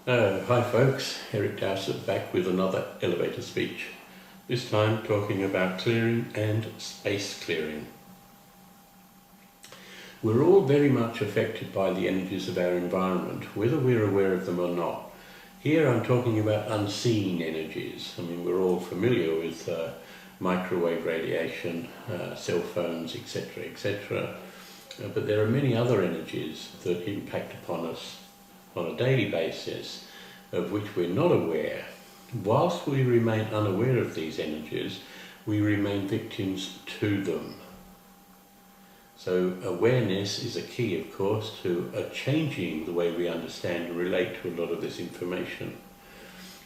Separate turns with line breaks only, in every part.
Hi folks, Eric Dowsett back with another elevator speech. This time talking about clearing and space clearing. We're all very much affected by the energies of our environment, whether we're aware of them or not. Here I'm talking about unseen energies. I mean, we're all familiar with microwave radiation, cell phones, etc., etc. But there are many other energies that impact upon us on a daily basis, of which we're not aware. Whilst we remain unaware of these energies, we remain victims to them. So awareness is a key, of course, to changing the way we understand and relate to a lot of this information.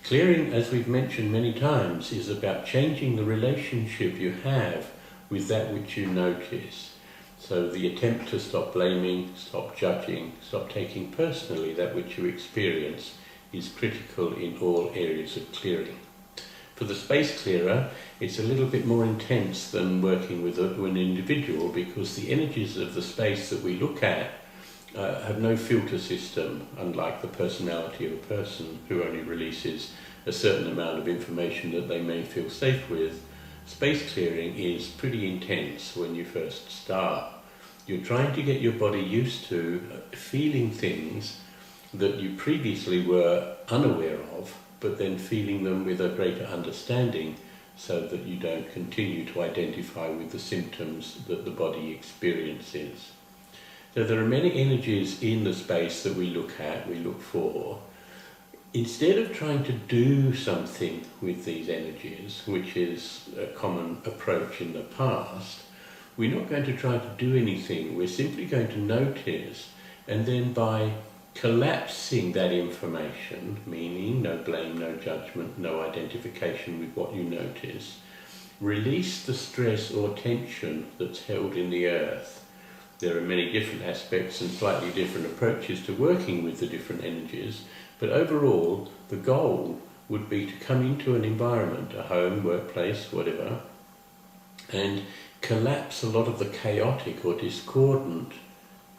Clearing, as we've mentioned many times, is about changing the relationship you have with that which you notice. So the attempt to stop blaming, stop judging, stop taking personally that which you experience is critical in all areas of clearing. For the space clearer, it's a little bit more intense than working with an individual, because the energies of the space that we look at have no filter system, unlike the personality of a person who only releases a certain amount of information that they may feel safe with. Space clearing is pretty intense when you first start. You're trying to get your body used to feeling things that you previously were unaware of, but then feeling them with a greater understanding, so that you don't continue to identify with the symptoms that the body experiences. So there are many energies in the space that we look at, we look for. Instead of trying to do something with these energies, which is a common approach in the past, we're not going to try to do anything. We're simply going to notice, and then by collapsing that information, meaning no blame, no judgment, no identification with what you notice, release the stress or tension that's held in the earth. There are many different aspects and slightly different approaches to working with the different energies, but overall the goal would be to come into an environment, a home, workplace, whatever, and collapse a lot of the chaotic or discordant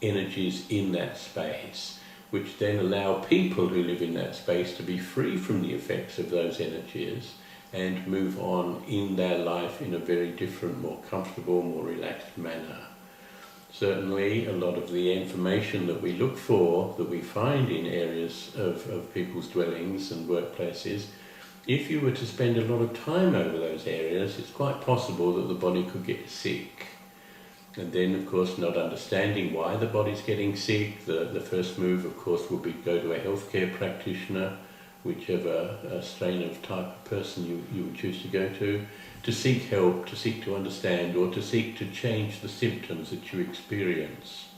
energies in that space, which then allow people who live in that space to be free from the effects of those energies and move on in their life in a very different, more comfortable, more relaxed manner. Certainly, a lot of the information that we look for, that we find in areas of people's dwellings and workplaces, if you were to spend a lot of time over those areas, it's quite possible that the body could get sick. And then, of course, not understanding why the body's getting sick, the first move, of course, would be go to a healthcare practitioner, whichever strain of type of person you would choose to go to seek help, to seek to understand, or to seek to change the symptoms that you experience.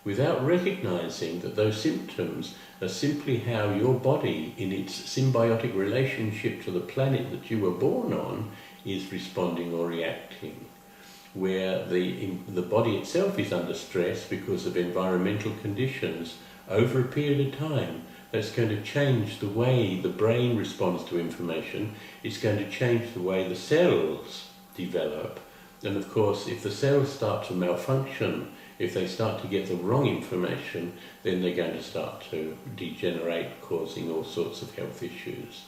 Without recognizing that those symptoms are simply how your body, in its symbiotic relationship to the planet that you were born on, is responding or reacting. Where the body itself is under stress because of environmental conditions over a period of time, that's going to change the way the brain responds to information. It's going to change the way the cells develop. And of course, if the cells start to malfunction, if they start to get the wrong information, then they're going to start to degenerate, causing all sorts of health issues.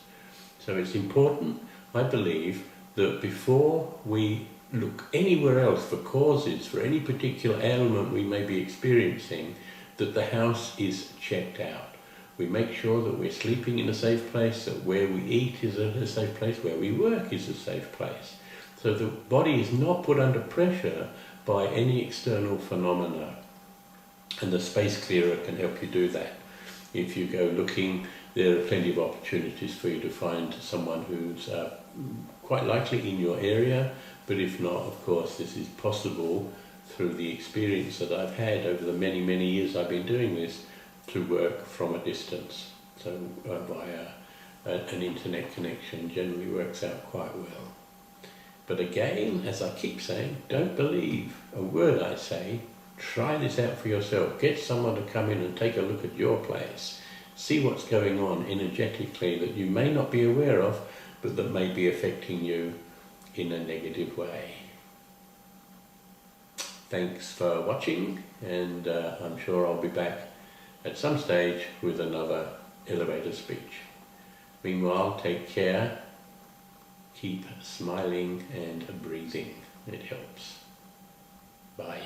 So it's important, I believe, that before we look anywhere else for causes for any particular ailment we may be experiencing, that the house is checked out. We make sure that we're sleeping in a safe place, that where we eat is a safe place, where we work is a safe place. So the body is not put under pressure by any external phenomena. And the space clearer can help you do that. If you go looking, there are plenty of opportunities for you to find someone who's quite likely in your area, but if not, of course, this is possible through the experience that I've had over the many, many years I've been doing this, to work from a distance. So via an internet connection generally works out quite well. But again, as I keep saying, don't believe a word I say. Try this out for yourself. Get someone to come in and take a look at your place. See what's going on energetically that you may not be aware of, but that may be affecting you in a negative way. Thanks for watching, and I'm sure I'll be back at some stage with another elevator speech. Meanwhile, take care, keep smiling and breathing. It helps. Bye.